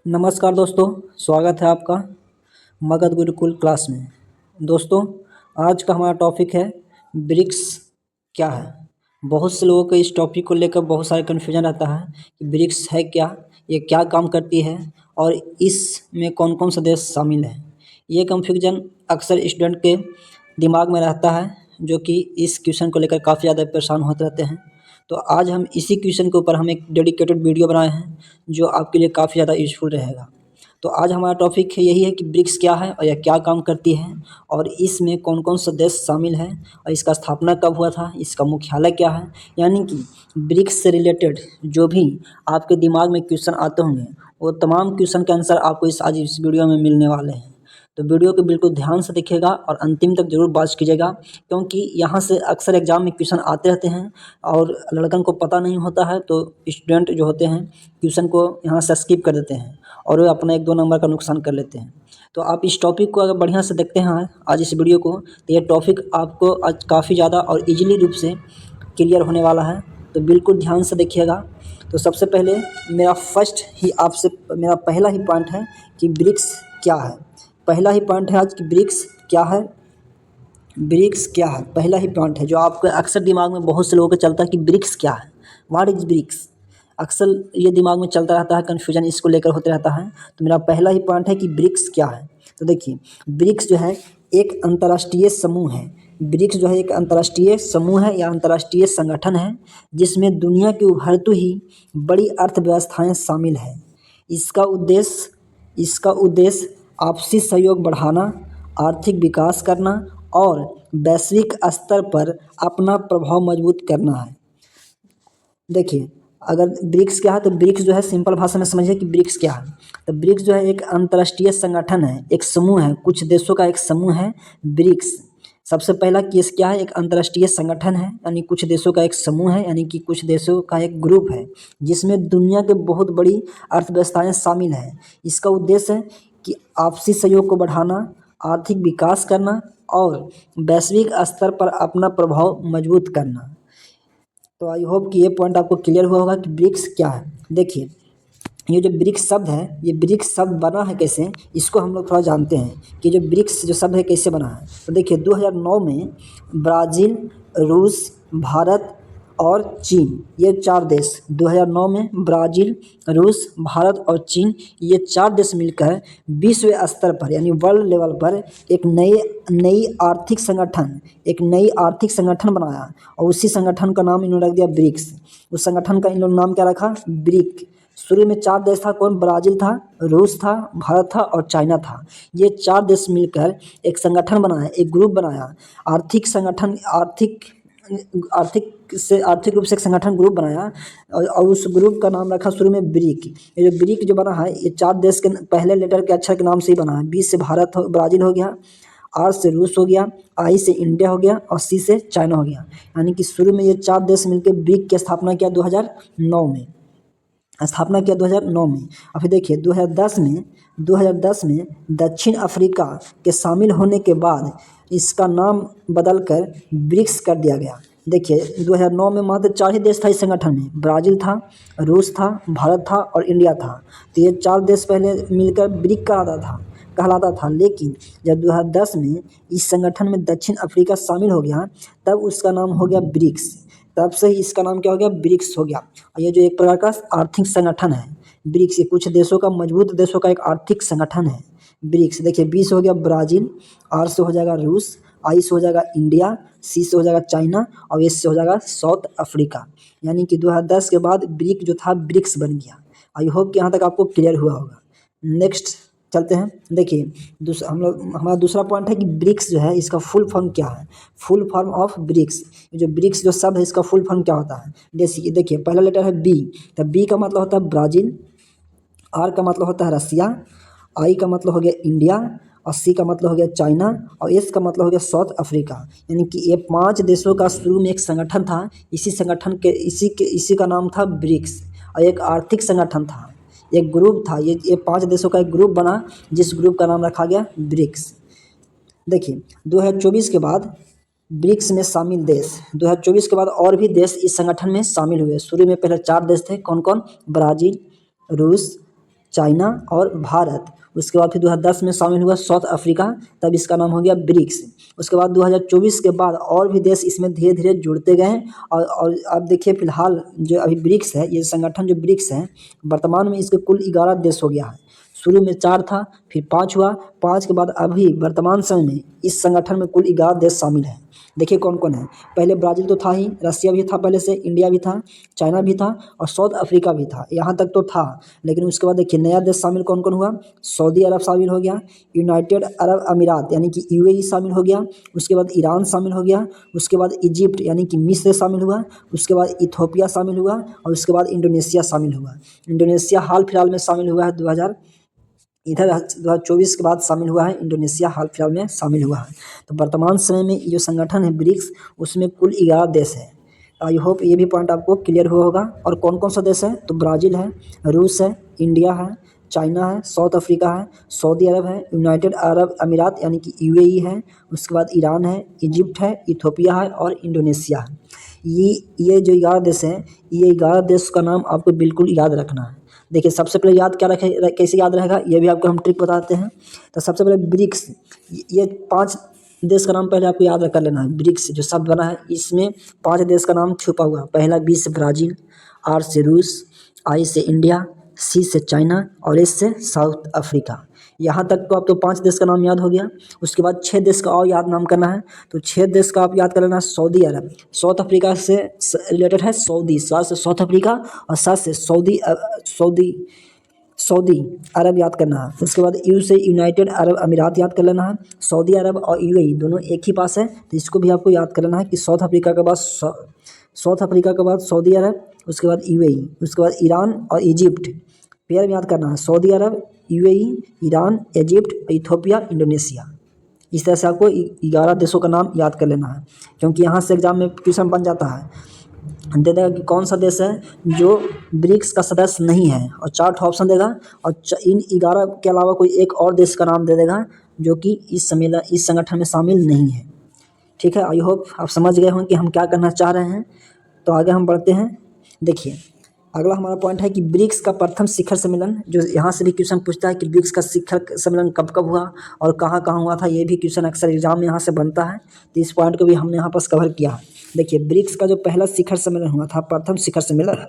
नमस्कार दोस्तों, स्वागत है आपका मगध गुरुकुल क्लास में। दोस्तों, आज का हमारा टॉपिक है ब्रिक्स क्या है। बहुत से लोगों को इस टॉपिक को लेकर बहुत सारे कन्फ्यूजन रहता है कि ब्रिक्स है क्या, ये क्या काम करती है और इसमें कौन कौन से देश शामिल हैं। ये कन्फ्यूजन अक्सर स्टूडेंट के दिमाग में रहता है, जो कि इस क्वेश्चन को लेकर काफ़ी ज़्यादा परेशान होते रहते हैं। तो आज हम इसी क्वेश्चन के ऊपर हम एक डेडिकेटेड वीडियो बनाए हैं, जो आपके लिए काफ़ी ज़्यादा यूजफुल रहेगा। तो आज हमारा टॉपिक यही है कि ब्रिक्स क्या है और यह क्या काम करती है और इसमें कौन कौन से देश शामिल हैं और इसका स्थापना कब हुआ था, इसका मुख्यालय क्या है। यानी कि ब्रिक्स से रिलेटेड जो भी आपके दिमाग में क्वेश्चन आते होंगे, वो तमाम क्वेश्चन के आंसर आपको आज इस वीडियो में मिलने वाले हैं। तो वीडियो को बिल्कुल ध्यान से देखिएगा और अंतिम तक जरूर वॉच कीजिएगा, क्योंकि यहाँ से अक्सर एग्जाम में क्वेश्चन आते रहते हैं और लड़कन को पता नहीं होता है, तो स्टूडेंट जो होते हैं क्वेश्चन को यहाँ से स्किप कर देते हैं और वे अपना 1-2 नंबर का नुकसान कर लेते हैं। तो आप इस टॉपिक को अगर बढ़िया से देखते हैं आज इस वीडियो को, तो ये टॉपिक आपको आज काफ़ी ज़्यादा और ईजिली रूप से क्लियर होने वाला है। तो बिल्कुल ध्यान से देखिएगा। तो सबसे पहले मेरा पहला ही पॉइंट है कि ब्रिक्स क्या है। पहला ही पॉइंट है आज कि ब्रिक्स क्या है। ब्रिक्स क्या है, पहला ही पॉइंट है जो आपके अक्सर दिमाग में बहुत से लोगों को चलता है कि ब्रिक्स क्या है, व्हाट इज ब्रिक्स। अक्सर ये दिमाग में चलता रहता है, कन्फ्यूजन इसको लेकर होते रहता है। तो मेरा पहला ही पॉइंट है कि ब्रिक्स क्या है। तो देखिए, ब्रिक्स जो है एक अंतर्राष्ट्रीय समूह है। ब्रिक्स जो है एक अंतर्राष्ट्रीय समूह है या अंतर्राष्ट्रीय संगठन है, जिसमें दुनिया की उभरती ही बड़ी अर्थव्यवस्थाएं शामिल हैं। इसका उद्देश्य आपसी सहयोग बढ़ाना, आर्थिक विकास करना और वैश्विक स्तर पर अपना प्रभाव मजबूत करना है। देखिए, अगर ब्रिक्स क्या है तो ब्रिक्स जो है सिंपल भाषा में समझिए कि ब्रिक्स क्या है। तो ब्रिक्स जो है एक अंतर्राष्ट्रीय संगठन है, एक समूह है, कुछ देशों का एक समूह है ब्रिक्स। सबसे पहला केस क्या है, एक अंतर्राष्ट्रीय संगठन है, यानी कुछ देशों का एक समूह है, यानी कि कुछ देशों का एक ग्रुप है, जिसमें दुनिया के बहुत बड़ी अर्थव्यवस्थाएं शामिल हैं। इसका उद्देश्य है कि आपसी सहयोग को बढ़ाना, आर्थिक विकास करना और वैश्विक स्तर पर अपना प्रभाव मजबूत करना। तो आई होप कि ये पॉइंट आपको क्लियर हुआ होगा कि ब्रिक्स क्या है। देखिए, ये जो ब्रिक्स शब्द है, ये ब्रिक्स शब्द बना है कैसे, इसको हम लोग थोड़ा जानते हैं कि जो ब्रिक्स जो शब्द है कैसे बना है। तो देखिए, 2009 में ब्राज़ील, रूस, भारत और चीन, ये 4 देश, 2009 में ब्राज़ील, रूस, भारत और चीन, ये 4 देश मिलकर विश्व स्तर पर यानी वर्ल्ड लेवल पर एक नई आर्थिक संगठन बनाया और उसी संगठन का नाम इन्होंने रख दिया ब्रिक्स। उस संगठन का इन लोगों ने नाम क्या रखा, ब्रिक। शुरू में 4 देश था, कौन, ब्राज़ील था, रूस था, भारत था और चाइना था। ये 4 देश मिलकर एक संगठन बनाया, एक ग्रुप बनाया, आर्थिक रूप से एक संगठन ग्रुप बनाया और उस ग्रुप का नाम रखा शुरू में ब्रिक। ये जो ब्रिक जो बना है, ये 4 देश के पहले लेटर के अक्षर के नाम से ही बना है। बी से ब्राज़ील हो गया, आर से रूस हो गया, आई से इंडिया हो गया और सी से चाइना हो गया। यानी कि शुरू में ये 4 देश मिलकर ब्रिक की स्थापना किया 2009 में। और फिर देखिए 2010 में दक्षिण अफ्रीका के शामिल होने के बाद इसका नाम बदलकर ब्रिक्स कर दिया गया। देखिए, 2009 में मात्र 4 ही देश था इस संगठन में, ब्राज़ील था, रूस था, भारत था और इंडिया था। तो ये 4 देश पहले मिलकर ब्रिक कहलाता था। लेकिन जब 2010 में इस संगठन में दक्षिण अफ्रीका शामिल हो गया, तब उसका नाम हो गया ब्रिक्स। तब से ही इसका नाम क्या हो गया, ब्रिक्स हो गया। और ये जो एक प्रकार का आर्थिक संगठन है ब्रिक्स, ये कुछ देशों का, मजबूत देशों का एक आर्थिक संगठन है ब्रिक्स। देखिए, बी से हो गया ब्राज़ील, आर से हो जाएगा रूस, आई से हो जाएगा इंडिया, सी से हो जाएगा चाइना और एस से हो जाएगा साउथ अफ्रीका। यानी कि 2010 के बाद ब्रिक जो था ब्रिक्स बन गया। आई होप कि यहाँ तक आपको क्लियर हुआ होगा। नेक्स्ट चलते हैं। देखिए, हमारा दूसरा पॉइंट है कि ब्रिक्स जो है इसका फुल फॉर्म क्या है, फुल फॉर्म ऑफ ब्रिक्स। जो ब्रिक्स जो शब्द है इसका फुल फॉर्म क्या होता है। देखिए, पहला लेटर है बी, तो बी का मतलब होता है ब्राज़ील, आर का मतलब होता है रसिया, आई का मतलब हो गया इंडिया और सी का मतलब हो गया चाइना और एस का मतलब हो गया साउथ अफ्रीका। यानी कि ये 5 देशों का शुरू में एक संगठन था। इसी का नाम था ब्रिक्स और एक आर्थिक संगठन था, एक ग्रुप था। ये 5 देशों का एक ग्रुप बना, जिस ग्रुप का नाम रखा गया ब्रिक्स। देखिए, 2024 के बाद ब्रिक्स में शामिल देश, 2024 के बाद और भी देश इस संगठन में शामिल हुए। शुरू में पहले 4 देश थे, कौन कौन, ब्राज़ील, रूस, चाइना और भारत। उसके बाद फिर 2010 में शामिल हुआ साउथ अफ्रीका, तब इसका नाम हो गया ब्रिक्स। उसके बाद 2024 के बाद और भी देश इसमें धीरे धीरे जुड़ते गए हैं और अब देखिए फिलहाल जो अभी ब्रिक्स है, ये संगठन जो ब्रिक्स है, वर्तमान में इसके कुल 11 देश हो गया है। शुरू में 4 था, फिर 5 हुआ, 5 के बाद अभी वर्तमान समय में इस संगठन में कुल 11 देश शामिल हैं। देखिए कौन कौन है। पहले ब्राज़ील तो था ही, रसिया भी था पहले से, इंडिया भी था, चाइना भी था और साउथ अफ्रीका भी था, यहाँ तक तो था। लेकिन उसके बाद देखिए नया देश शामिल कौन कौन हुआ। सऊदी अरब शामिल हो गया, यूनाइटेड अरब अमीरात यानी कि यूएई शामिल हो गया, उसके बाद ईरान शामिल हो गया, उसके बाद इजिप्ट यानी कि मिस्र शामिल हुआ, उसके बाद इथोपिया शामिल हुआ और उसके बाद इंडोनेशिया शामिल हुआ। इंडोनेशिया हाल फिलहाल में शामिल हुआ है 2024 के बाद शामिल हुआ है, इंडोनेशिया हाल फिलहाल में शामिल हुआ है। तो वर्तमान समय में ये जो संगठन है ब्रिक्स, उसमें कुल 11 देश है। आई होप ये भी पॉइंट आपको क्लियर हुआ होगा। और कौन कौन सा देश है, तो ब्राज़ील है, रूस है, इंडिया है, चाइना है, साउथ अफ्रीका है, सऊदी अरब है, यूनाइटेड अरब अमीरात यानी कि यूएई है, उसके बाद ईरान है, इजिप्ट है, इथोपिया है और इंडोनेशिया है। ये जो 11 देश हैं, ये 11 देश का नाम आपको बिल्कुल याद रखना है। देखिए सबसे पहले याद क्या रखे, कैसे याद रहेगा, ये भी आपको हम ट्रिक बताते हैं। तो सबसे पहले ब्रिक्स, ये 5 देश का नाम पहले आपको याद कर लेना है। ब्रिक्स जो शब्द बना है, इसमें 5 देश का नाम छुपा हुआ है। पहला बी से ब्राज़ील, आर से रूस, आई से इंडिया, सी से चाइना और एस से साउथ अफ्रीका। यहाँ तक तो आपको 5 देश का नाम याद हो गया। उसके बाद 6 देश का और याद नाम करना है। तो 6 देश का आप याद कर लेना। सऊदी अरब, साउथ अफ्रीका से रिलेटेड है, सऊदी, साथ से साउथ अफ्रीका और साथ से सऊदी अरब याद करना है। उसके बाद यू से यूनाइटेड अरब अमीरात याद कर लेना है। सऊदी अरब और यूएई दोनों एक ही पास है, तो इसको भी आपको याद कर लेना है कि साउथ अफ्रीका के बाद सऊदी अरब, उसके बाद यूएई, उसके बाद ईरान और इजिप्ट। पेयर में याद करना है, सऊदी अरब, UAE, Iran, Egypt, Ethiopia, Indonesia. इस तरह से आपको 11 देशों का नाम याद कर लेना है, क्योंकि यहाँ से एग्जाम में क्वेश्चन बन जाता है। दे देगा कि कौन सा देश है जो ब्रिक्स का सदस्य नहीं है, और 4 ऑप्शन देगा और इन 11 के अलावा कोई एक और देश का नाम दे देगा जो कि इस संगठन में शामिल नहीं है। ठीक है, आई होप आप समझ गए होंगे कि हम क्या करना चाह रहे हैं। तो आगे हम बढ़ते हैं। देखिए अगला हमारा पॉइंट है कि ब्रिक्स का प्रथम शिखर सम्मेलन, जो यहाँ से भी क्वेश्चन पूछता है कि ब्रिक्स का शिखर सम्मेलन कब कब हुआ और कहाँ कहाँ हुआ था, ये भी क्वेश्चन अक्सर एग्जाम में यहाँ से बनता है। तो इस पॉइंट को भी हमने यहाँ पर कवर किया है। देखिए ब्रिक्स का जो पहला शिखर सम्मेलन हुआ था, प्रथम शिखर सम्मेलन,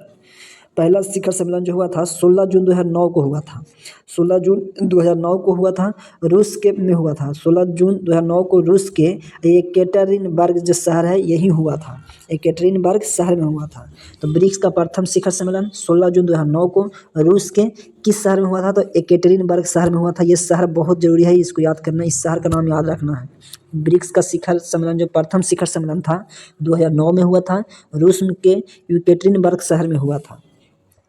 पहला शिखर सम्मेलन जो हुआ था 16 जून 2009 को हुआ था। 16 जून 2009 को हुआ था, रूस के में हुआ था। 16 जून 2009 को रूस के येकेटेरिनबर्ग जो शहर है यही हुआ था, येकेटेरिनबर्ग शहर में हुआ था। तो ब्रिक्स का प्रथम शिखर सम्मेलन 16 जून 2009 को रूस के किस शहर में हुआ था, तो येकेटेरिनबर्ग शहर में हुआ था। ये शहर बहुत जरूरी है, इसको याद करना, इस शहर का नाम याद रखना है। ब्रिक्स का शिखर सम्मेलन जो प्रथम शिखर सम्मेलन था 2009 में हुआ था, रूस के येकेटेरिनबर्ग शहर में हुआ था।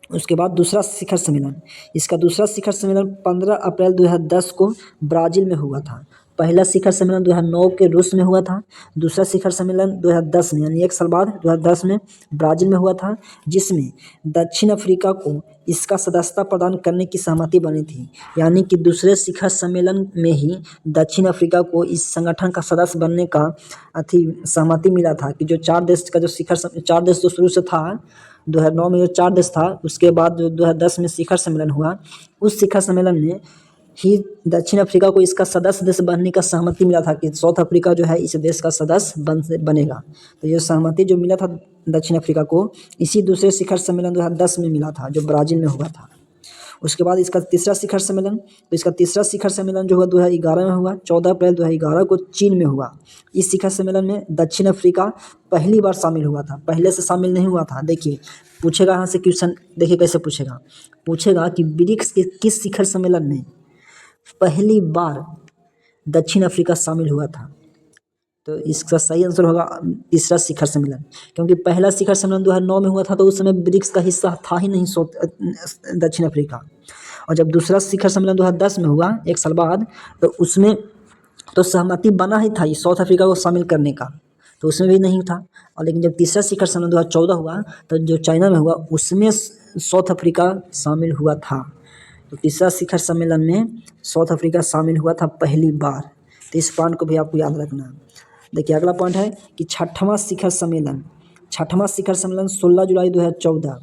उसके बाद दूसरा शिखर सम्मेलन, इसका दूसरा शिखर सम्मेलन 15 अप्रैल 2010 को ब्राज़ील में हुआ था। पहला शिखर सम्मेलन 2009 के रूस में हुआ था, दूसरा शिखर सम्मेलन 2010 में यानी 1 साल बाद 2010 में ब्राज़ील में हुआ था, जिसमें दक्षिण अफ्रीका को इसका सदस्यता प्रदान करने की सहमति बनी थी। यानी कि दूसरे शिखर सम्मेलन में ही दक्षिण अफ्रीका को इस संगठन का सदस्य बनने का सहमति मिला था कि जो 4 देश का जो 4 देश तो शुरू से था, 2009 में जो 4 देश था, उसके बाद जो 2010 में शिखर सम्मेलन हुआ, उस शिखर सम्मेलन में ही दक्षिण अफ्रीका को इसका सदस्य देश बनने का सहमति मिला था कि साउथ अफ्रीका जो है इस देश का सदस्य बनेगा। तो ये सहमति जो मिला था दक्षिण अफ्रीका को, इसी दूसरे शिखर सम्मेलन 2010 में मिला था जो ब्राज़ील में हुआ था। उसके बाद इसका तीसरा शिखर सम्मेलन, तो इसका तीसरा शिखर सम्मेलन जो हुआ 2011 में हुआ, 14 अप्रैल 2011 को चीन में हुआ। इस शिखर सम्मेलन में दक्षिण अफ्रीका पहली बार शामिल हुआ था, पहले से शामिल नहीं हुआ था। देखिए पूछेगा यहाँ से क्वेश्चन, देखिए कैसे पूछेगा कि ब्रिक्स के किस शिखर सम्मेलन में पहली बार दक्षिण अफ्रीका शामिल हुआ था। तो इसका सही आंसर होगा तीसरा शिखर सम्मेलन, क्योंकि पहला शिखर सम्मेलन 2009 में हुआ था तो उस समय ब्रिक्स का हिस्सा था ही नहीं दक्षिण अफ्रीका। और जब दूसरा शिखर सम्मेलन 2010 में हुआ 1 साल बाद, तो उसमें तो सहमति बना ही था ये साउथ अफ्रीका को शामिल करने का, तो उसमें भी नहीं था। और लेकिन जब तीसरा शिखर सम्मेलन 2014 हुआ, तो जो चाइना में हुआ उसमें साउथ अफ्रीका शामिल हुआ था। तो तीसरा शिखर सम्मेलन में साउथ अफ्रीका शामिल हुआ था पहली बार। तो इस पॉइंट को भी आपको याद रखना है। देखिए अगला पॉइंट है कि छठवां शिखर सम्मेलन 16 जुलाई 2014,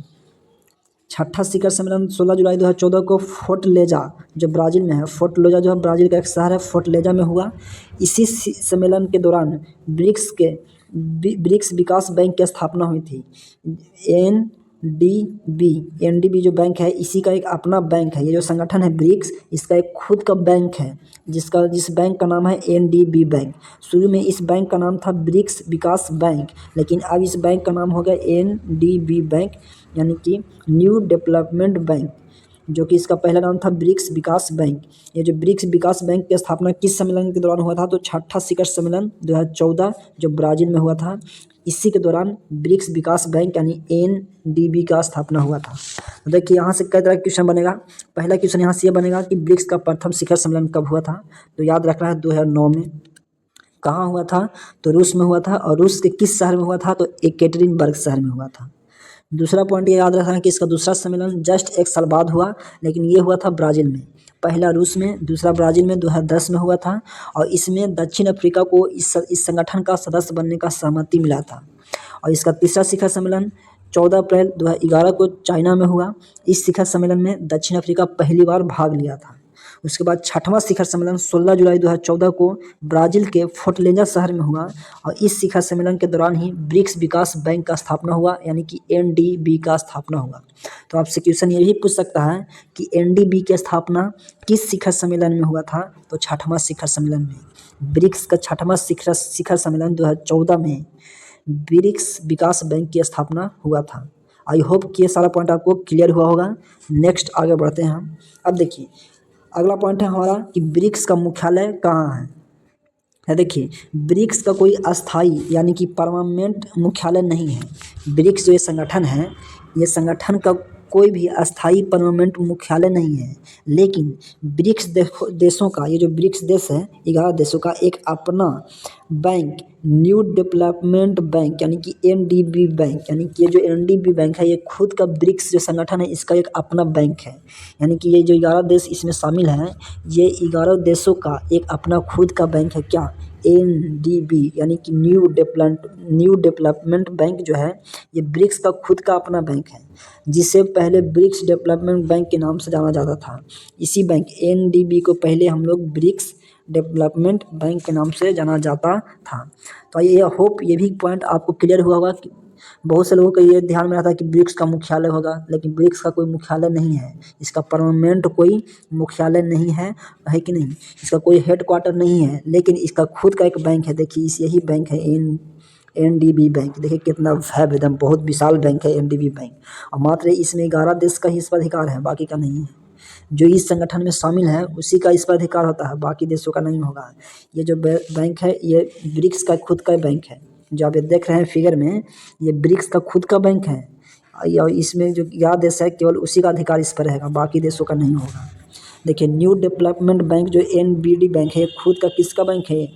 छठा शिखर सम्मेलन 16 जुलाई 2014 को फोर्टलेजा जो ब्राज़ील में है, फोर्टलेजा जो है ब्राज़ील का एक शहर है, फोर्टलेजा में हुआ। इसी सम्मेलन के दौरान ब्रिक्स विकास बैंक की स्थापना हुई थी। एनडीबी जो बैंक है इसी का एक अपना बैंक है। ये जो संगठन है ब्रिक्स, इसका एक खुद का बैंक है जिस बैंक का नाम है एनडीबी बैंक। शुरू में इस बैंक का नाम था ब्रिक्स विकास बैंक, लेकिन अब इस बैंक का नाम हो गया एनडीबी बैंक, यानी कि न्यू डेवलपमेंट बैंक, जो कि इसका पहला नाम था ब्रिक्स विकास बैंक। ये जो ब्रिक्स विकास बैंक की स्थापना किस सम्मेलन के दौरान हुआ था, तो छठा शिखर सम्मेलन 2014 जो ब्राज़ील में हुआ था, इसी के दौरान ब्रिक्स विकास बैंक यानी एनडीबी का स्थापना हुआ था। तो देखिए यहाँ से कई तरह का क्वेश्चन बनेगा। पहला क्वेश्चन यहाँ से ये बनेगा कि ब्रिक्स का प्रथम शिखर सम्मेलन कब हुआ था, तो याद रखना है 2009 में। कहाँ हुआ था, तो रूस में हुआ था, और रूस के किस शहर में हुआ था, तो एकटेरिनबर्ग शहर में हुआ था। दूसरा पॉइंट ये याद रखना कि इसका दूसरा सम्मेलन जस्ट 1 साल बाद हुआ, लेकिन ये हुआ था ब्राज़ील में। पहला रूस में, दूसरा ब्राज़ील में 2010 में हुआ था, और इसमें दक्षिण अफ्रीका को इस संगठन का सदस्य बनने का सहमति मिला था। और इसका तीसरा शिखर सम्मेलन 14 अप्रैल 2011 को चाइना में हुआ। इस शिखर सम्मेलन में दक्षिण अफ्रीका पहली बार भाग लिया था। उसके बाद छठवां शिखर सम्मेलन 16 जुलाई 2014 को ब्राज़ील के फोर्टलेजा शहर में हुआ, और इस शिखर सम्मेलन के दौरान ही ब्रिक्स विकास बैंक का स्थापना हुआ, यानी कि एनडीबी का स्थापना हुआ। तो आपसे क्वेश्चन ये भी पूछ सकता है कि एनडीबी की स्थापना किस शिखर सम्मेलन में हुआ था, तो छठवां शिखर सम्मेलन में। ब्रिक्स का छठवां शिखर सम्मेलन 2014 में ब्रिक्स विकास बैंक की स्थापना हुआ था। आई होप कि ये सारा पॉइंट आपको क्लियर हुआ होगा। नेक्स्ट आगे बढ़ते हैं हम। अब देखिए अगला पॉइंट है हमारा कि ब्रिक्स का मुख्यालय कहाँ है। देखिए ब्रिक्स का कोई अस्थाई यानी कि परमानेंट मुख्यालय नहीं है। ब्रिक्स जो ये संगठन है, ये संगठन का कोई भी अस्थाई परमानेंट मुख्यालय नहीं है, लेकिन ब्रिक्स देशों का, ये जो ब्रिक्स देश है 11 देशों का एक अपना बैंक, न्यू डेवलपमेंट बैंक यानी कि एनडीबी बैंक, यानी कि ये जो एनडीबी बैंक है ये खुद का ब्रिक्स जो संगठन है इसका एक अपना बैंक है। यानी कि ये जो 11 देश इसमें शामिल हैं, ये 11 देशों का एक अपना खुद का बैंक है। क्या, एनडीबी यानी कि न्यू डेवलपमेंट बैंक जो है ये ब्रिक्स का खुद का अपना बैंक है, जिसे पहले ब्रिक्स डेवलपमेंट बैंक के नाम से जाना जाता था। इसी बैंक एनडीबी को पहले हम लोग ब्रिक्स डेवलपमेंट बैंक के नाम से जाना जाता था। तो ये होप ये भी पॉइंट आपको क्लियर हुआ होगा कि बहुत से लोगों को ये ध्यान में आता है कि ब्रिक्स का मुख्यालय होगा, लेकिन ब्रिक्स का कोई मुख्यालय नहीं है। इसका परमानेंट कोई मुख्यालय नहीं है कि नहीं, इसका कोई हेडक्वार्टर नहीं है, लेकिन इसका खुद का एक बैंक है। देखिए यही बैंक है एनडीबी बैंक। देखिए कितना भव्य, एकदम बहुत विशाल बैंक है एनडीबी बैंक, और मात्र इसमें 11 देश का ही इस पर अधिकार है, बाकी का नहीं है। जो इस संगठन में शामिल है उसी का इस पर अधिकार होता है, बाकी देशों का नहीं होगा। ये जो बैंक है ये ब्रिक्स का खुद का बैंक है। जो आप ये देख रहे हैं फिगर में, ये ब्रिक्स का खुद का बैंक है, और इसमें जो 11 देश है केवल उसी का अधिकार इस पर रहेगा, बाकी देशों का नहीं होगा। देखिए न्यू डेवलपमेंट बैंक जो एनबीडी बैंक है खुद का किसका बैंक है,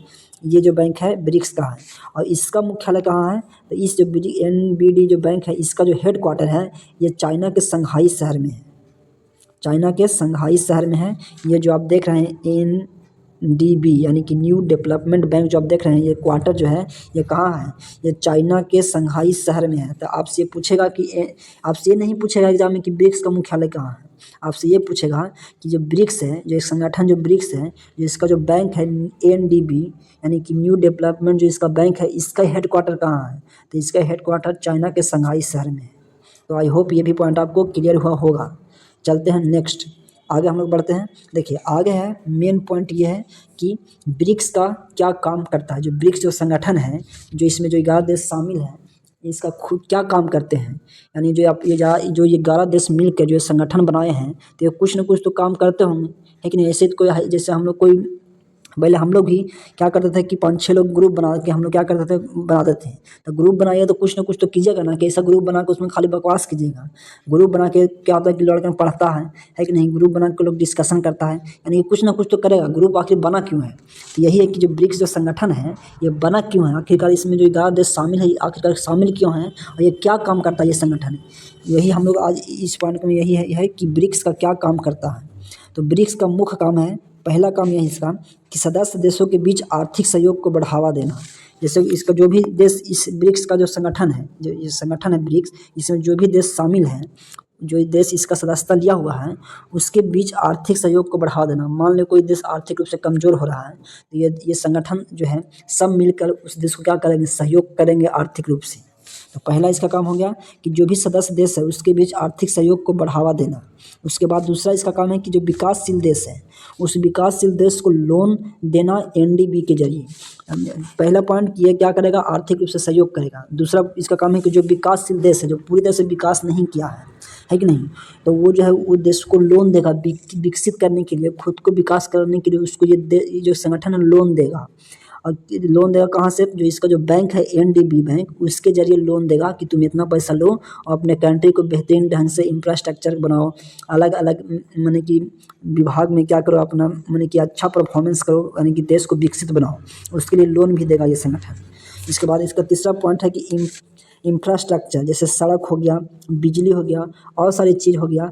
ये जो बैंक है ब्रिक्स का है, और इसका मुख्यालय कहाँ है, तो इस जो एनबीडी जो बैंक है इसका जो हेडक्वार्टर है ये चाइना के शंघाई शहर में है। चाइना के शंघाई शहर में है। ये जो आप देख रहे हैं एनडीबी यानी कि न्यू डेवलपमेंट बैंक जो आप देख रहे हैं, ये क्वार्टर जो है ये कहाँ है, ये चाइना के शंघाई शहर में है। तो आपसे ये पूछेगा कि आपसे ये नहीं पूछेगा एग्जाम में कि ब्रिक्स का मुख्यालय कहाँ है, आपसे ये पूछेगा कि जो ब्रिक्स है, जो एक संगठन जो ब्रिक्स है, जो इसका जो बैंक है एनडीबी यानी कि न्यू डेवलपमेंट जो इसका बैंक है, इसका हेडक्वार्टर कहाँ है, तो इसका हेडक्वार्टर चाइना के शंघाई शहर में है। तो आई होप ये भी पॉइंट आपको क्लियर हुआ होगा। चलते हैं नेक्स्ट, आगे हम लोग बढ़ते हैं। देखिए आगे है मेन पॉइंट ये है कि ब्रिक्स का क्या काम करता है। जो ब्रिक्स जो संगठन है, जो इसमें जो 11 देश शामिल हैं, इसका खुद क्या काम करते हैं, यानी जो आप ये 11 देश मिलकर जो संगठन बनाए हैं, तो ये कुछ ना कुछ तो काम करते होंगे। लेकिन ऐसे तो कोई, जैसे हम लोग कोई पहले हम लोग भी क्या करते थे कि 5-6 लोग ग्रुप बना के हम लोग क्या करते थे, बनाते थे। तो ग्रुप बनाइए तो कुछ ना कुछ तो कीजिएगा ना, कि ऐसा ग्रुप बना के उसमें खाली बकवास कीजिएगा। ग्रुप बना के क्या होता है कि लड़का पढ़ता है कि नहीं, ग्रुप बना के लोग डिस्कशन करता है, यानी कि कुछ ना कुछ तो करेगा। ग्रुप आखिर बना क्यों है, तो यही है कि जो ब्रिक्स जो संगठन है ये बना क्यों है, आखिरकार इसमें जो 11 देश शामिल है आखिरकार शामिल क्यों हैं, और ये क्या काम करता है ये संगठन। यही हम लोग आज इस पॉइंट में यही है कि ब्रिक्स का क्या काम करता है। तो ब्रिक्स का मुख्य काम है, पहला काम यही इसका कि सदस्य देशों के बीच आर्थिक सहयोग को बढ़ावा देना। जैसे इसका जो भी देश, इस ब्रिक्स का जो संगठन है, जो ये संगठन है ब्रिक्स, इसमें जो भी देश शामिल हैं जो देश इसका सदस्यता लिया हुआ है उसके बीच आर्थिक सहयोग को बढ़ावा देना। मान लो कोई देश आर्थिक रूप से कमज़ोर हो रहा है तो ये संगठन जो है सब मिलकर उस देश को क्या करेंगे, सहयोग करेंगे आर्थिक रूप से। तो पहला इसका काम हो गया कि जो भी सदस्य देश है उसके बीच आर्थिक सहयोग को बढ़ावा देना। उसके बाद दूसरा इसका काम है कि जो विकासशील देश है उस विकासशील देश को लोन देना एनडीबी के जरिए। पहला पॉइंट ये क्या करेगा, आर्थिक रूप से सहयोग करेगा। दूसरा इसका काम है कि जो विकासशील देश है जो पूरी तरह से विकास नहीं किया है कि नहीं, तो वो जो है वो देश को लोन देगा विकसित करने के लिए, खुद को विकास करने के लिए उसको ये जो संगठन है लोन देगा। और लोन देगा कहाँ से, जो इसका जो बैंक है एनडीबी बैंक, उसके जरिए लोन देगा कि तुम इतना पैसा लो और अपने कंट्री को बेहतरीन ढंग से इंफ्रास्ट्रक्चर बनाओ, अलग अलग माने कि विभाग में क्या करो, अपना माने कि अच्छा परफॉर्मेंस करो, यानी कि देश को विकसित बनाओ, उसके लिए लोन भी देगा ये संगठन। इसके बाद इसका तीसरा पॉइंट है कि इंफ्रास्ट्रक्चर, जैसे सड़क हो गया, बिजली हो गया और सारी चीज़ हो गया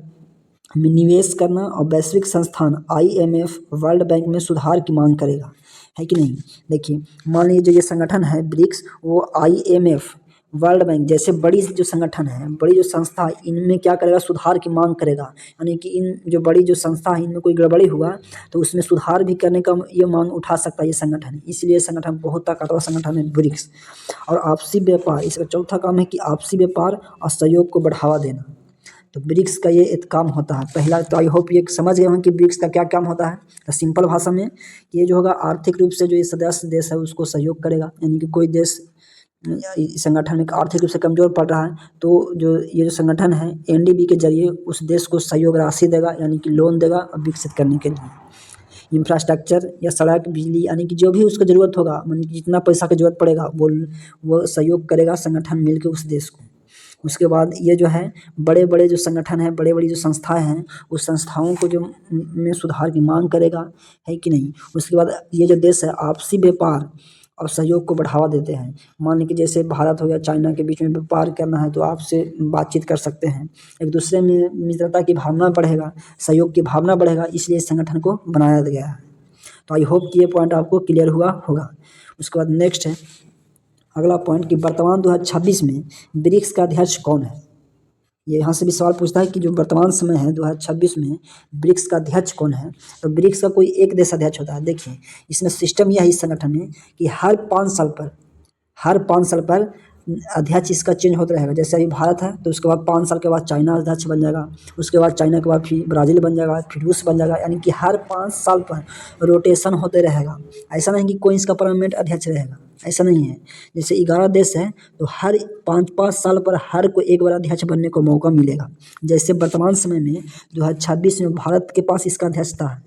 में निवेश करना। और वैश्विक संस्थान आईएमएफ, वर्ल्ड बैंक में सुधार की मांग करेगा, है कि नहीं। देखिए मान लीजिए ये संगठन है ब्रिक्स, वो आईएमएफ, वर्ल्ड बैंक जैसे बड़ी जो संगठन है, बड़ी जो संस्था है, इनमें क्या करेगा, सुधार की मांग करेगा। यानी कि इन जो बड़ी जो संस्था है इनमें कोई गड़बड़ी हुआ तो उसमें सुधार भी करने का ये मांग उठा सकता है ये संगठन। इसलिए संगठन बहुत ताकतवर संगठन है ब्रिक्स। और आपसी व्यापार, इसका चौथा काम है कि आपसी व्यापार और सहयोग को बढ़ावा देना। तो ब्रिक्स का ये एक काम होता है पहला। तो आई होप ये समझ गए हों कि ब्रिक्स का क्या काम होता है। तो सिंपल भाषा में ये जो होगा, आर्थिक रूप से जो ये सदस्य देश है उसको सहयोग करेगा। यानी कि कोई देश इस संगठन में आर्थिक रूप से कमज़ोर पड़ रहा है तो जो ये जो संगठन है एनडीबी के जरिए उस देश को सहयोग राशि देगा, यानी कि लोन देगा विकसित करने के लिए। इंफ्रास्ट्रक्चर या सड़क, बिजली, यानी कि जो भी उसको ज़रूरत होगा, यानी कि जितना पैसा की ज़रूरत पड़ेगा वो सहयोग करेगा संगठन मिलकर उस देश को। उसके बाद ये जो है बड़े बड़े जो संगठन हैं, बड़े बड़ी जो संस्थाएं हैं, उस संस्थाओं को जो में सुधार की मांग करेगा, है कि नहीं। उसके बाद ये जो देश है आपसी व्यापार और सहयोग को बढ़ावा देते हैं। मान लीजिए जैसे भारत हो या चाइना के बीच में व्यापार करना है तो आपसे बातचीत कर सकते हैं, एक दूसरे में मित्रता की भावना बढ़ेगा, सहयोग की भावना बढ़ेगा, इसलिए इस संगठन को बनाया गया है। तो आई होप कि ये पॉइंट आपको क्लियर हुआ होगा। उसके बाद नेक्स्ट है अगला पॉइंट कि वर्तमान 2026 में ब्रिक्स का अध्यक्ष कौन है। ये यहाँ से भी सवाल पूछता है कि जो वर्तमान समय है 2026 में ब्रिक्स का अध्यक्ष कौन है। तो ब्रिक्स का कोई एक देश अध्यक्ष होता है। देखिए इसमें सिस्टम यह है इस संगठन में कि हर 5 साल पर अध्यक्ष इसका चेंज होता रहेगा। जैसे अभी भारत है तो उसके बाद 5 साल के बाद चाइना अध्यक्ष बन जाएगा, उसके बाद चाइना के बाद फिर ब्राज़ील बन जाएगा, फिर रूस बन जाएगा। यानी कि हर 5 साल पर रोटेशन होते रहेगा। ऐसा नहीं कि कोई इसका परमानेंट अध्यक्ष रहेगा, ऐसा नहीं है। जैसे 11 देश है तो हर 5-5 साल पर हर को एक बार अध्यक्ष बनने को मौका मिलेगा। जैसे वर्तमान समय में 2026 में भारत के पास इसका अध्यक्षता है।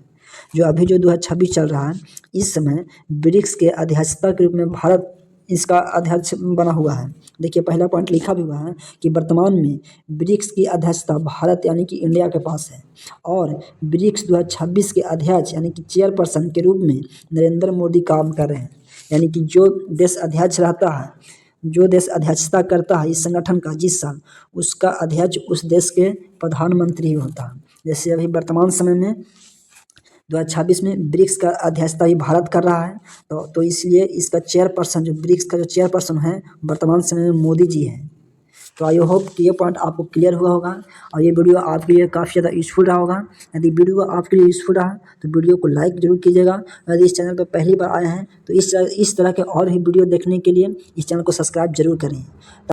जो अभी जो 2026 चल रहा है इस समय ब्रिक्स के अध्यक्षता के रूप में भारत इसका अध्यक्ष बना हुआ है। देखिए पहला पॉइंट लिखा भी हुआ है कि वर्तमान में ब्रिक्स की अध्यक्षता भारत यानी कि इंडिया के पास है और ब्रिक्स 2026 के अध्यक्ष यानी कि चेयरपर्सन के रूप में नरेंद्र मोदी काम कर रहे हैं। यानी कि जो देश अध्यक्ष रहता है, जो देश अध्यक्षता करता है इस संगठन का जिस साल, उसका अध्यक्ष उस देश के प्रधानमंत्री होता है। जैसे अभी वर्तमान समय में 2026 में ब्रिक्स का अध्यक्षता ही भारत कर रहा है तो इसलिए इसका चेयरपर्सन, जो ब्रिक्स का जो चेयरपर्सन है वर्तमान समय में मोदी जी हैं। तो आई होप कि ये पॉइंट आपको क्लियर हुआ होगा और ये वीडियो आपके लिए काफ़ी ज़्यादा यूज़फुल रहा होगा। यदि वीडियो आपके लिए यूज़फुल रहा तो वीडियो को लाइक जरूर कीजिएगा। यदि इस चैनल पर पहली बार आए हैं तो इस तरह के और भी वीडियो देखने के लिए इस चैनल को सब्सक्राइब जरूर करें।